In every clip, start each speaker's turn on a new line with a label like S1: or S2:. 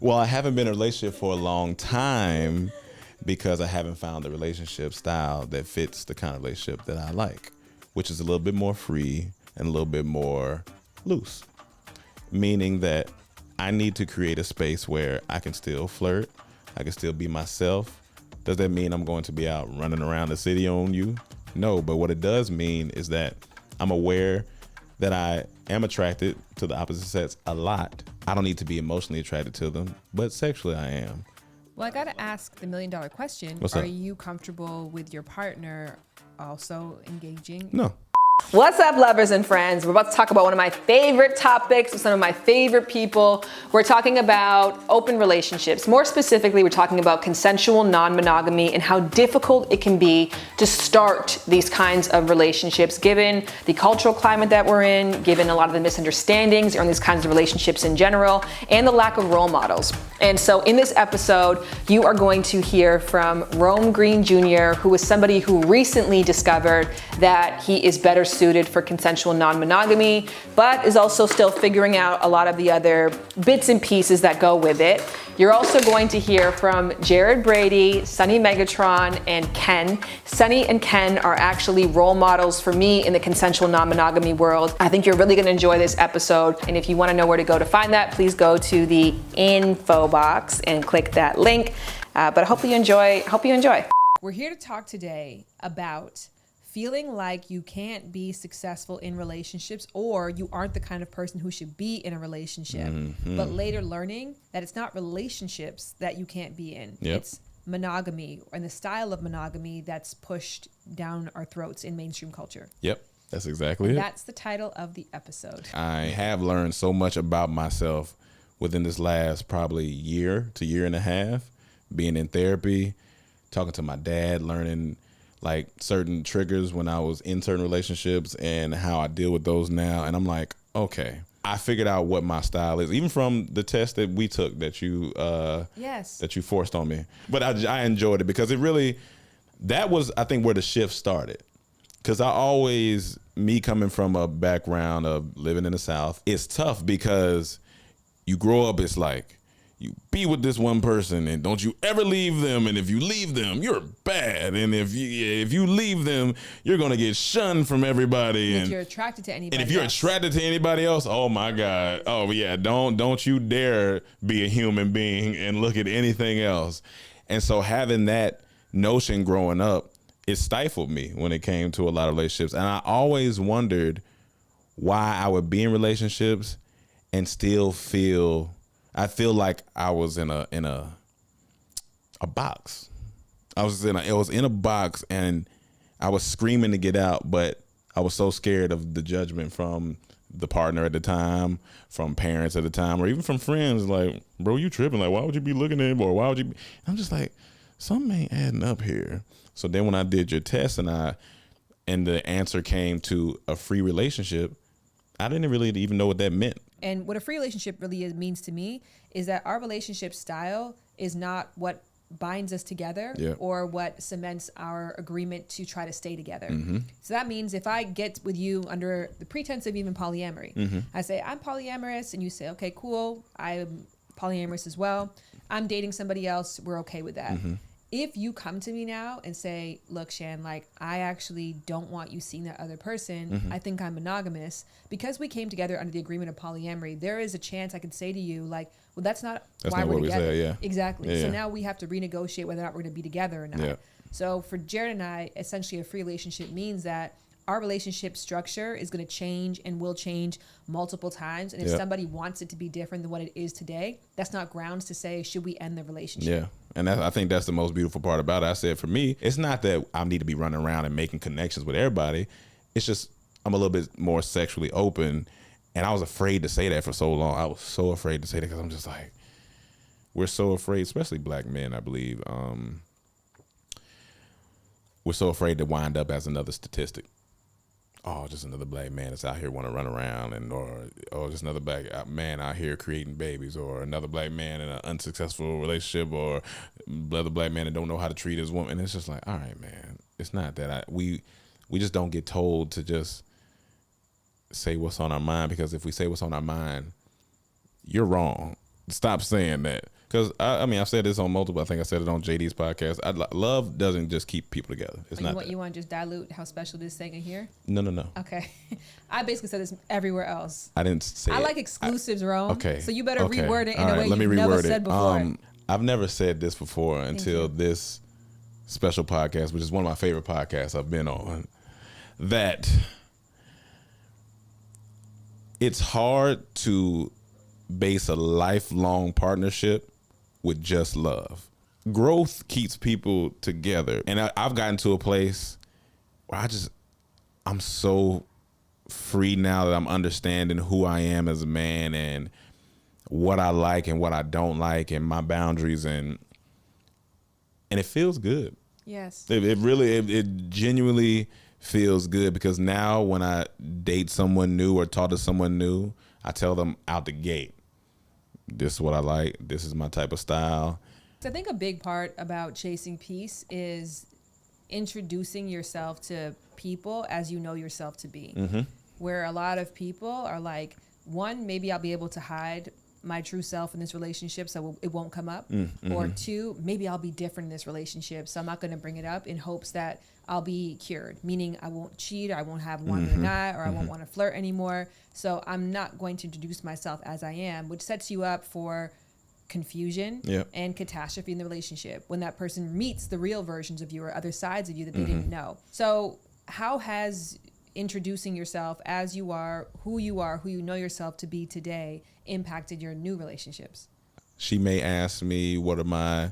S1: Well, I haven't been in a relationship for a long time because I haven't found the relationship style that fits the kind of relationship that I like, which is a little bit more free and a little bit more loose. Meaning that I need to create a space where I can still flirt, I can still be myself. Does that mean I'm going to be out running around the city on you? No, but what it does mean is that I'm aware that I am attracted to the opposite sex a lot. I don't need to be emotionally attracted to them, but sexually I am.
S2: Well, I got to ask the $1 million question.
S1: What's up?
S2: Are you comfortable with your partner also engaging?
S1: No.
S3: What's up, lovers and friends? We're about to talk about one of my favorite topics with some of my favorite people. We're talking about open relationships. More specifically, we're talking about consensual non-monogamy and how difficult it can be to start these kinds of relationships, given the cultural climate that we're in, given a lot of the misunderstandings around these kinds of relationships in general, and the lack of role models. And so in this episode, you are going to hear from Rome Green Jr., who is somebody who recently discovered that he is better suited for consensual non-monogamy, but is also still figuring out a lot of the other bits and pieces that go with it. You're also going to hear from Jared Brady, Sunny Megatron, and Ken. Sunny and Ken are actually role models for me in the consensual non-monogamy world. I think you're really gonna enjoy this episode, and if you wanna know where to go to find that, please go to the info box and click that link. But I hope you enjoy.
S2: We're here to talk today about feeling like you can't be successful in relationships, or you aren't the kind of person who should be in a relationship, but later learning that it's not relationships that you can't be in.
S1: Yep.
S2: It's monogamy and the style of monogamy that's pushed down our throats in mainstream culture.
S1: Yep, that's exactly it.
S2: That's the title of the episode.
S1: I have learned so much about myself within this last probably year to year and a half, being in therapy, talking to my dad, learning like certain triggers when I was in certain relationships and how I deal with those now. And I'm like, okay, I figured out what my style is, even from the test that we took that you that you forced on me. But I enjoyed it because it really, that was, I think, where the shift started. Because me coming from a background of living in the South, it's tough because you grow up, it's like, you be with this one person and don't you ever leave them, and if you leave them, you're bad, and if you leave them, you're gonna get shunned from everybody.
S2: And if you're attracted to anybody,
S1: and if you're attracted to anybody else, oh my God, oh yeah, don't you dare be a human being and look at anything else. And so having that notion growing up, it stifled me when it came to a lot of relationships, and I always wondered why I would be in relationships and still feel like I was in a box. It was in a box, and I was screaming to get out, but I was so scared of the judgment from the partner at the time, from parents at the time, or even from friends. Like, bro, you tripping? Like, why would you be looking at him? Or why would you be? I'm just like, something ain't adding up here. So then when I did your test and the answer came to a free relationship, I didn't really even know what that meant.
S2: And what a free relationship really means to me is that our relationship style is not what binds us together or what cements our agreement to try to stay together. So that means if I get with you under the pretense of even polyamory, I say, I'm polyamorous, and you say, okay, cool, I'm polyamorous as well. I'm dating somebody else, we're okay with that. If you come to me now and say, look, Shan, like, I actually don't want you seeing that other person. I think I'm monogamous. Because we came together under the agreement of polyamory, there is a chance I could say to you, like, well, that's not why we're together.
S1: We say,
S2: Exactly.
S1: Yeah,
S2: so
S1: yeah.
S2: now we have to renegotiate whether or not we're going to be together or not.
S1: Yeah.
S2: So for Jared and I, essentially a free relationship means that our relationship structure is going to change and will change multiple times. And if somebody wants it to be different than what it is today, that's not grounds to say, should we end the relationship?
S1: Yeah. And I think that's the most beautiful part about it. I said, for me, it's not that I need to be running around and making connections with everybody. It's just I'm a little bit more sexually open. And I was afraid to say that for so long. I was so afraid to say that because I'm just like, we're so afraid, especially black men, I believe. We're so afraid to wind up as another statistic. Oh, just another black man that's out here want to run around, or just another black man out here creating babies, or another black man in an unsuccessful relationship, or another black man that don't know how to treat his woman. And it's just like, all right, man, it's not that we just don't get told to just say what's on our mind, because if we say what's on our mind, you're wrong. stop saying that. Because, I mean, I've said this on multiple, I think I said it on JD's podcast. Love doesn't just keep people together. It's not that.
S2: You want to just dilute how special this thing is here?
S1: No.
S2: Okay. I basically said this everywhere else.
S1: I didn't say
S2: I like exclusives, Rome.
S1: Okay.
S2: So you better reword it in a way
S1: let me
S2: you've never
S1: reword
S2: said before.
S1: I've never said this before until this special podcast, which is one of my favorite podcasts I've been on, that it's hard to base a lifelong partnership with just love. Growth keeps people together. And I've gotten to a place where I'm so free now that I'm understanding who I am as a man and what I like and what I don't like and my boundaries, and it feels good.
S2: Yes.
S1: It genuinely feels good, because now when I date someone new or talk to someone new, I tell them out the gate, this is what I like, this is my type of style.
S2: So I think a big part about chasing peace is introducing yourself to people as you know yourself to be. Mm-hmm. Where a lot of people are like, one, maybe I'll be able to hide my true self in this relationship so it won't come up. Mm-hmm. Or two, maybe I'll be different in this relationship, so I'm not going to bring it up in hopes that I'll be cured, meaning I won't cheat, or I won't have one with a guy, or I won't want to flirt anymore. So I'm not going to introduce myself as I am, which sets you up for confusion and catastrophe in the relationship when that person meets the real versions of you or other sides of you that they didn't know. So how has introducing yourself as you are, who you know yourself to be today, impacted your new relationships?
S1: She may ask me, what are my,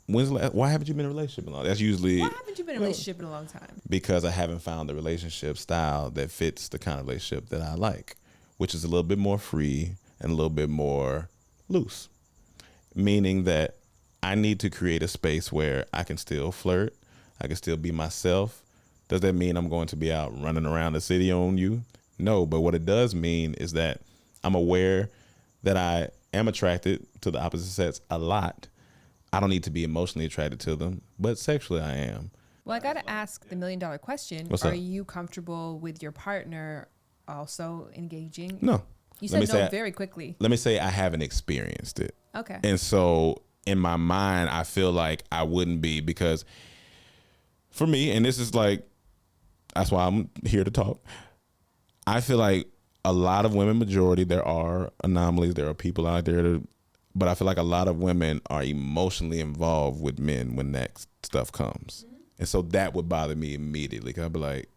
S1: why haven't you been in a relationship in a long time? That's usually...
S2: Why haven't you been in a relationship in a long time?
S1: Because I haven't found the relationship style that fits the kind of relationship that I like, which is a little bit more free and a little bit more loose. Meaning that I need to create a space where I can still flirt, I can still be myself. Does that mean I'm going to be out running around the city on you? No, but what it does mean is that I'm aware that I am attracted to the opposite sex a lot. I don't need to be emotionally attracted to them, but sexually I am.
S2: Well, I got to ask the $1 million question.
S1: What's
S2: Are
S1: up?
S2: you comfortable with your partner also engaging?
S1: No.
S2: You said no very quickly.
S1: Let me say I haven't experienced it.
S2: Okay.
S1: And so in my mind, I feel like I wouldn't be, because for me, and this is like, that's why I'm here to talk, I feel like a lot of women, majority, there are anomalies, there are people out there but I feel like a lot of women are emotionally involved with men when that stuff comes. Mm-hmm. And so that would bother me immediately, because I'd be like,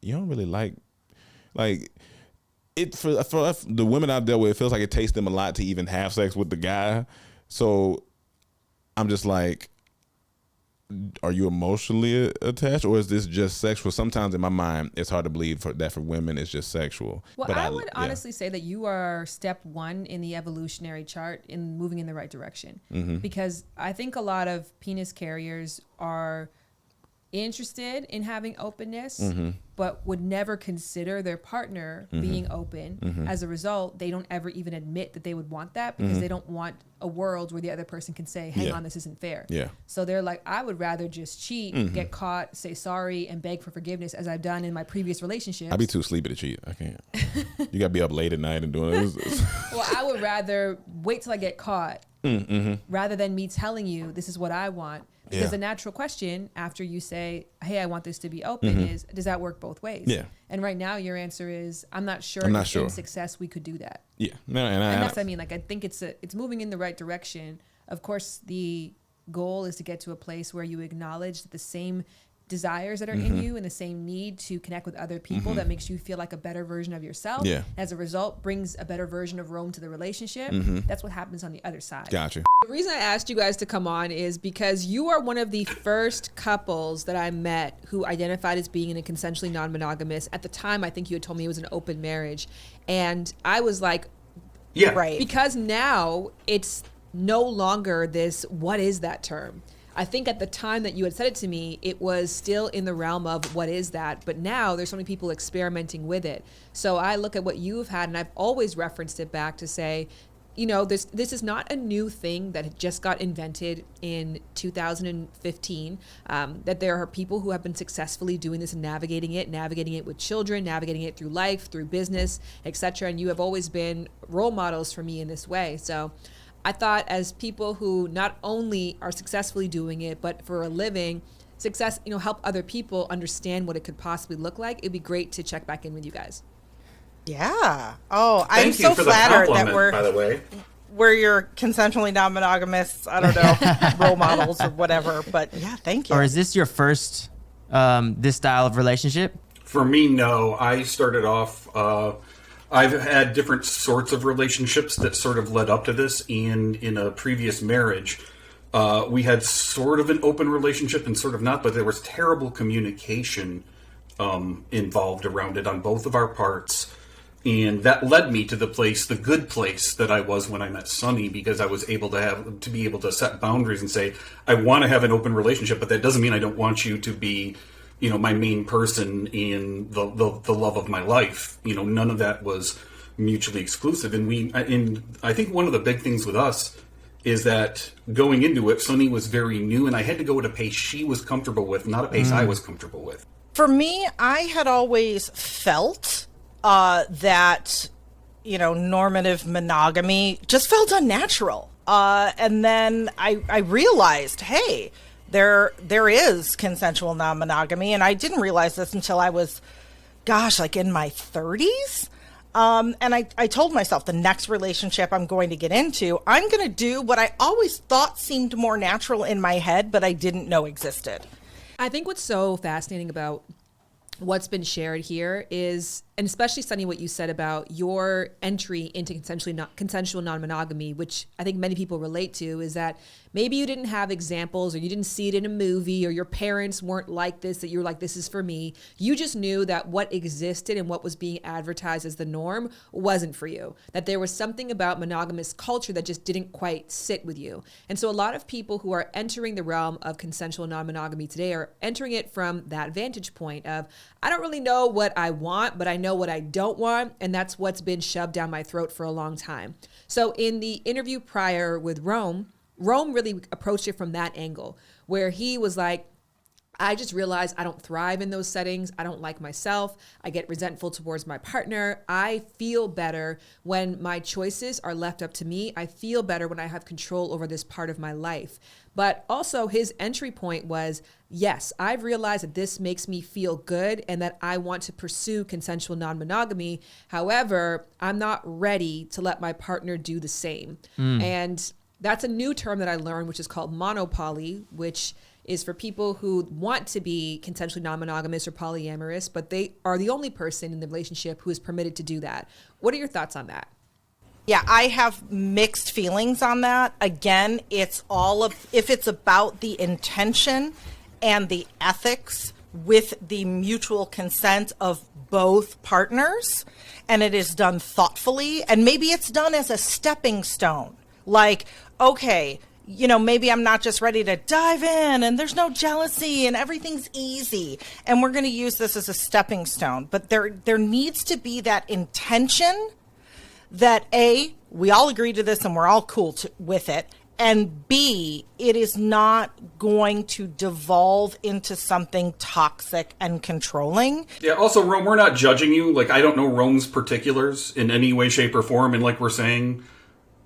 S1: you don't really like it. For the women I've dealt with, it feels like it takes them a lot to even have sex with the guy. So I'm just like, are you emotionally attached, or is this just sexual? Sometimes in my mind, it's hard to believe that for women it's just sexual.
S2: Well, but I would honestly say that you are step one in the evolutionary chart in moving in the right direction. Mm-hmm. Because I think a lot of penis carriers are interested in having openness, but would never consider their partner being open. As a result, they don't ever even admit that they would want that, because they don't want a world where the other person can say, hang on, this isn't fair. Yeah. So they're like, I would rather just cheat, get caught, say sorry, and beg for forgiveness, as I've done in my previous relationships.
S1: I'd be too sleepy to cheat. I can't. You got to be up late at night and doing it.
S2: Well, I would rather wait till I get caught rather than me telling you this is what I want. Because the natural question after you say, hey, I want this to be open is, does that work both ways? Yeah. And right now your answer is, I'm not sure if in success we could do that. Yeah. No, and that's what I mean. Like, I think it's moving in the right direction. Of course, the goal is to get to a place where you acknowledge that the same desires that are in you and the same need to connect with other people that makes you feel like a better version of yourself. Yeah. As a result, brings a better version of Rome to the relationship. That's what happens on the other side.
S1: Gotcha.
S2: The reason I asked you guys to come on is because you are one of the first couples that I met who identified as being in a consensually non-monogamous. At the time, I think you had told me it was an open marriage. And I was like, yeah, right. Because now it's no longer this, what is that term? I think at the time that you had said it to me, it was still in the realm of what is that? But now there's so many people experimenting with it. So I look at what you've had, and I've always referenced it back to say, this is not a new thing that just got invented in 2015, that there are people who have been successfully doing this and navigating it with children, navigating it through life, through business, etc. And you have always been role models for me in this way. So I thought, as people who not only are successfully doing it, but for a living, help other people understand what it could possibly look like, it'd be great to check back in with you guys.
S4: Yeah. Oh, I'm so flattered that
S5: by the way,
S4: we're your consensually non-monogamous, I don't know, role models or whatever. But yeah, thank you.
S6: Or is this your first this style of relationship?
S5: For me, no. I started off. I've had different sorts of relationships that sort of led up to this. And in a previous marriage, we had sort of an open relationship and sort of not, but there was terrible communication involved around it on both of our parts. And that led me to the good place that I was when I met Sunny, because I was able to be able to set boundaries and say, I want to have an open relationship, but that doesn't mean I don't want you to be, my main person in the love of my life. None of that was mutually exclusive. And I think one of the big things with us is that going into it, Sunny was very new, and I had to go at a pace she was comfortable with, not a pace I was comfortable with.
S4: For me, I had always felt that, normative monogamy just felt unnatural. And then I realized, hey, there is consensual non-monogamy. And I didn't realize this until I was, in my 30s. And I told myself, the next relationship I'm going to get into, I'm going to do what I always thought seemed more natural in my head, but I didn't know existed.
S2: I think what's so fascinating about what's been shared here is, and especially Sunny, what you said about your entry into consensual non-monogamy, which I think many people relate to, is that maybe you didn't have examples, or you didn't see it in a movie, or your parents weren't like this, that you were like, this is for me. You just knew that what existed and what was being advertised as the norm wasn't for you, that there was something about monogamous culture that just didn't quite sit with you. And so a lot of people who are entering the realm of consensual non-monogamy today are entering it from that vantage point of, I don't really know what I want, but I know what I don't want, and that's what's been shoved down my throat for a long time. So in the interview prior with Rome really approached it from that angle, where he was like, I just realized I don't thrive in those settings. I don't like myself. I get resentful towards my partner. I feel better when my choices are left up to me. I feel better when I have control over this part of my life. But also his entry point was, yes, I've realized that this makes me feel good and that I want to pursue consensual non-monogamy. However, I'm not ready to let my partner do the same. And that's a new term that I learned, which is called monopoly, which is for people who want to be consensually non-monogamous or polyamorous, but they are the only person in the relationship who is permitted to do that. What are your thoughts on that?
S4: Yeah, I have mixed feelings on that. Again, if it's about the intention and the ethics with the mutual consent of both partners, and it is done thoughtfully, and maybe it's done as a stepping stone. Like, okay, maybe I'm not just ready to dive in and there's no jealousy and everything's easy, and we're going to use this as a stepping stone. But there needs to be that intention that A, we all agree to this and we're all cool with it, and B, it is not going to devolve into something toxic and controlling.
S5: Yeah, also, Rome, we're not judging you. Like, I don't know Rome's particulars in any way, shape, or form, and like we're saying,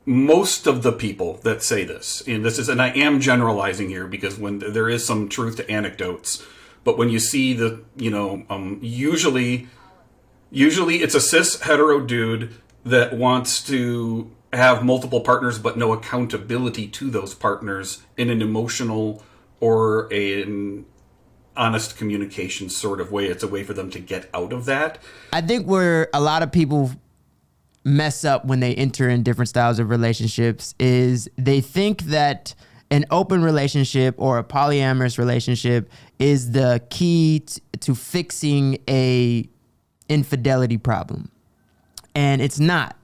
S5: most of the people that say this, and I am generalizing here because when there is some truth to anecdotes, but when you see usually it's a cis hetero dude that wants to have multiple partners but no accountability to those partners in an emotional or an honest communication sort of way. It's a way for them to get out of that.
S6: I think where a lot of people mess up when they enter in different styles of relationships is they think that an open relationship or a polyamorous relationship is the key to fixing a infidelity problem. And it's not.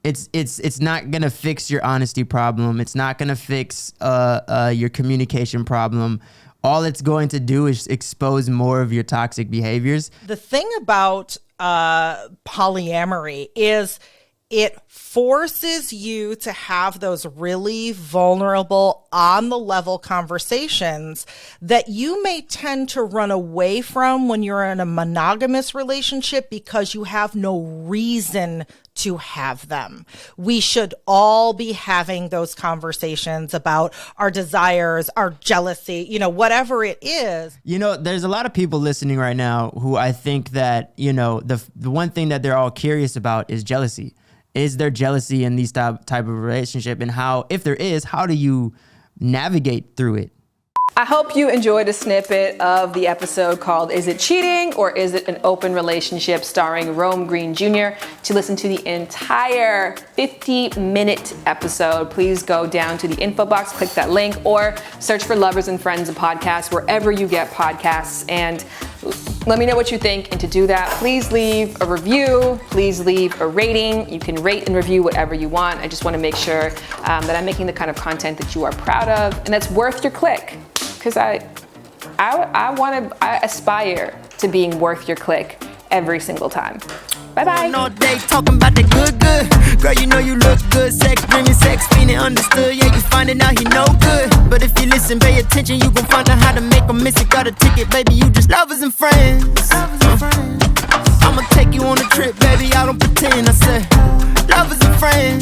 S6: It's not gonna fix your honesty problem. It's not gonna fix your communication problem. All it's going to do is expose more of your toxic behaviors.
S4: The thing about polyamory is it forces you to have those really vulnerable, on the level conversations that you may tend to run away from when you're in a monogamous relationship because you have no reason to have them. We should all be having those conversations about our desires, our jealousy, whatever it is.
S6: There's a lot of people listening right now who I think that, the one thing that they're all curious about is jealousy. Is there jealousy in these type of relationship? And how, if there is, how do you navigate through it?
S3: I hope you enjoyed a snippet of the episode called Is It Cheating or Is It an Open Relationship, starring Rome Green Jr. To listen to the entire 50-minute episode, please go down to the info box, click that link, or search for Lovers and Friends, a podcast, wherever you get podcasts, and let me know what you think. And to do that, please leave a review, please leave a rating. You can rate and review whatever you want. I just want to make sure that I'm making the kind of content that you are proud of and that's worth your click. Because I aspire to being worth your click every single time. Bye-bye.
S7: All day talking about the good. Girl, you look good. Sex bringing sex, meaning understood. Yeah, you finding out he no good. But if you listen, pay attention, you gon' find out how to make him miss it. Got a ticket, baby, you just lovers and friends. I'ma take you on a trip, baby, I don't pretend. I said, lovers and friends.